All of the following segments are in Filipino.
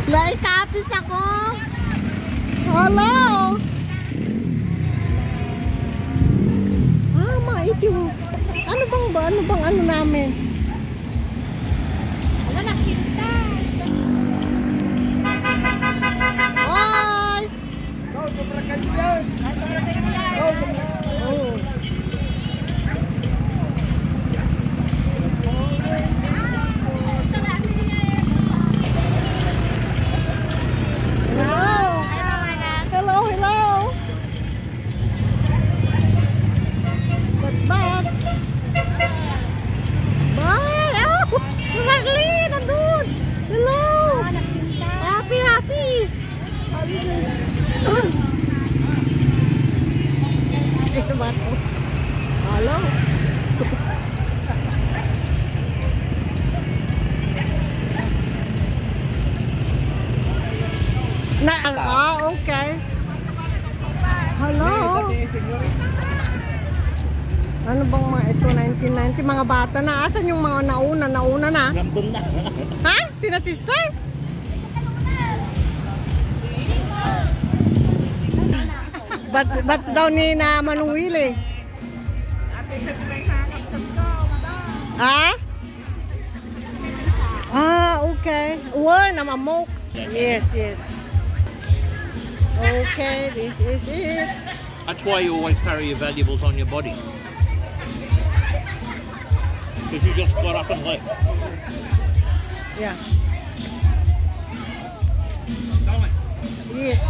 Naikapis ako. Hello. Mga itiw. Ano bang ano namin? Wala na pintas. Hi. Oh, sobrang kanyan. Oh, sobrang. Oh. Ito ba ito? Hello? Okay. Hello? Ano bang mga ito? 1990? Mga bata na. Asan yung mga nauna na? Nandun na. Ha? Sina sister? Bats daw ni na Manong Willie. Ah? Okay. One, I'm a moke. Yes. Okay, this is it. That's why you always carry your valuables on your body. Because you just got up and left. Yeah. Yes.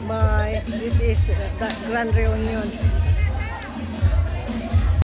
Bye. This is the Grand Reunion.